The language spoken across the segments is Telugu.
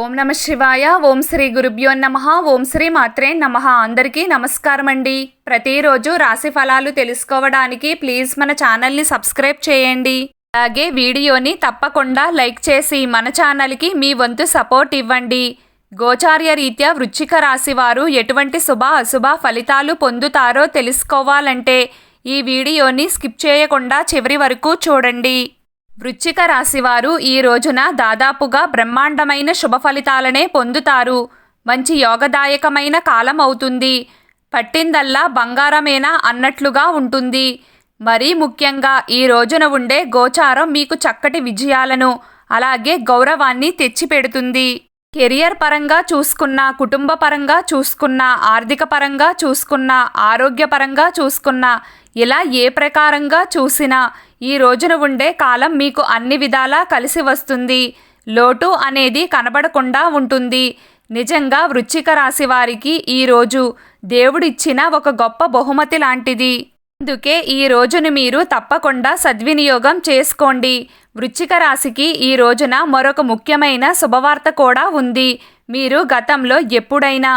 ఓం నమ శివాయ. ఓం శ్రీ గురుభ్యో నమః. ఓం శ్రీ మాత్రే నమః. అందరికీ నమస్కారం అండి. ప్రతిరోజు రాశి ఫలాలు తెలుసుకోవడానికి ప్లీజ్ మన ఛానల్ని సబ్స్క్రైబ్ చేయండి. అలాగే వీడియోని తప్పకుండా లైక్ చేసి మన ఛానల్కి మీ వంతు సపోర్ట్ ఇవ్వండి. గోచార్య రీత్యా వృశ్చిక రాశి వారు ఎటువంటి శుభ అశుభ ఫలితాలు పొందుతారో తెలుసుకోవాలంటే ఈ వీడియోని స్కిప్ చేయకుండా చివరి వరకు చూడండి. వృశ్చిక రాశివారు ఈ రోజున దాదాపుగా బ్రహ్మాండమైన శుభ ఫలితాలనే పొందుతారు. మంచి యోగదాయకమైన కాలం అవుతుంది. పట్టిందల్లా బంగారమేనా అన్నట్లుగా ఉంటుంది. మరీ ముఖ్యంగా ఈ రోజున ఉండే గోచారం మీకు చక్కటి విజయాలను అలాగే గౌరవాన్ని తెచ్చిపెడుతుంది. కెరియర్ పరంగా చూసుకున్నా, కుటుంబ పరంగా చూసుకున్నా, ఆర్థిక పరంగా చూసుకున్నా, ఆరోగ్యపరంగా చూసుకున్నా, ఇలా ఏ ప్రకారంగా చూసినా ఈ రోజున ఉండే కాలం మీకు అన్ని విధాలా కలిసి వస్తుంది. లోటు అనేది కనబడకుండా ఉంటుంది. నిజంగా వృశ్చిక రాశి వారికి ఈరోజు దేవుడిచ్చిన ఒక గొప్ప బహుమతి లాంటిది. అందుకే ఈ రోజును మీరు తప్పకుండా సద్వినియోగం చేసుకోండి. వృశ్చిక రాశికి ఈ రోజున మరొక ముఖ్యమైన శుభవార్త కూడా ఉంది. మీరు గతంలో ఎప్పుడైనా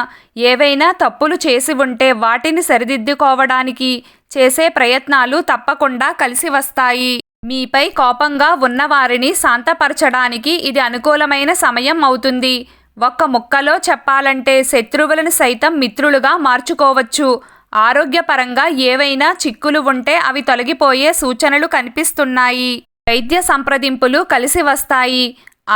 ఏవైనా తప్పులు చేసి ఉంటే వాటిని సరిదిద్దుకోవడానికి చేసే ప్రయత్నాలు తప్పకుండా కలిసి వస్తాయి. మీపై కోపంగా ఉన్నవారిని శాంతపరచడానికి ఇది అనుకూలమైన సమయం అవుతుంది. ఒక్క ముక్కలో చెప్పాలంటే శత్రువులను సైతం మిత్రులుగా మార్చుకోవచ్చు. ఆరోగ్యపరంగా ఏవైనా చిక్కులు ఉంటే అవి తొలగిపోయే సూచనలు కనిపిస్తున్నాయి. వైద్య సంప్రదింపులు కలిసి వస్తాయి.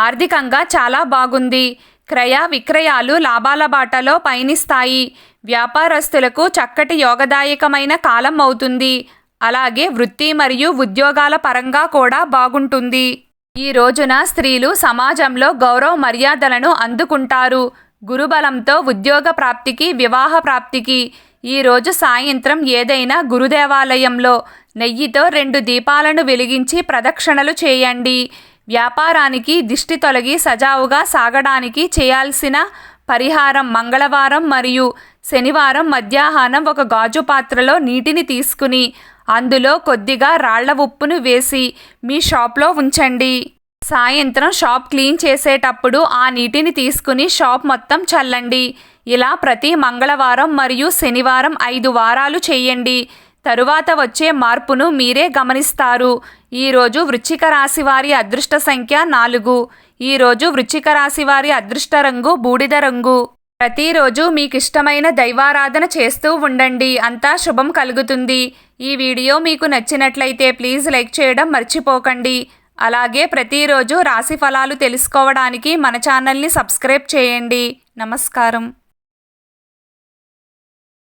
ఆర్థికంగా చాలా బాగుంది. క్రయ విక్రయాలు లాభాల బాటలో పయనిస్తాయి. వ్యాపారస్తులకు చక్కటి యోగదాయకమైన కాలం అవుతుంది. అలాగే వృత్తి మరియు ఉద్యోగాల పరంగా కూడా బాగుంటుంది. ఈ రోజున స్త్రీలు సమాజంలో గౌరవ మర్యాదలను అందుకుంటారు. గురుబలంతో ఉద్యోగ ప్రాప్తికి, వివాహ ప్రాప్తికి ఈరోజు సాయంత్రం ఏదైనా గురుదేవాలయంలో నెయ్యితో 2 దీపాలను వెలిగించి ప్రదక్షిణలు చేయండి. వ్యాపారానికి దిష్టి తొలగి సజావుగా సాగడానికి చేయాల్సిన పరిహారం మంగళవారం మరియు శనివారం మధ్యాహ్నం ఒక గాజు పాత్రలో నీటిని తీసుకుని అందులో కొద్దిగా రాళ్ల ఉప్పును వేసి మీ షాప్లో ఉంచండి. సాయంత్రం షాప్ క్లీన్ చేసేటప్పుడు ఆ నీటిని తీసుకుని షాప్ మొత్తం చల్లండి. ఇలా ప్రతి మంగళవారం మరియు శనివారం 5 వారాలు చేయండి. తరువాత వచ్చే మార్పును మీరే గమనిస్తారు. ఈరోజు వృశ్చిక రాశి వారి అదృష్ట సంఖ్య 4. ఈరోజు వృశ్చిక రాశి వారి అదృష్ట రంగు బూడిద రంగు. ప్రతిరోజు మీకు ఇష్టమైన దైవారాధన చేస్తూ ఉండండి. అంతా శుభం కలుగుతుంది. ఈ వీడియో మీకు నచ్చినట్లయితే ప్లీజ్ లైక్ చేయడం మర్చిపోకండి. అలాగే ప్రతిరోజు రాశి ఫలాలు తెలుసుకోవడానికి మన ఛానల్ని సబ్స్క్రైబ్ చేయండి. నమస్కారం.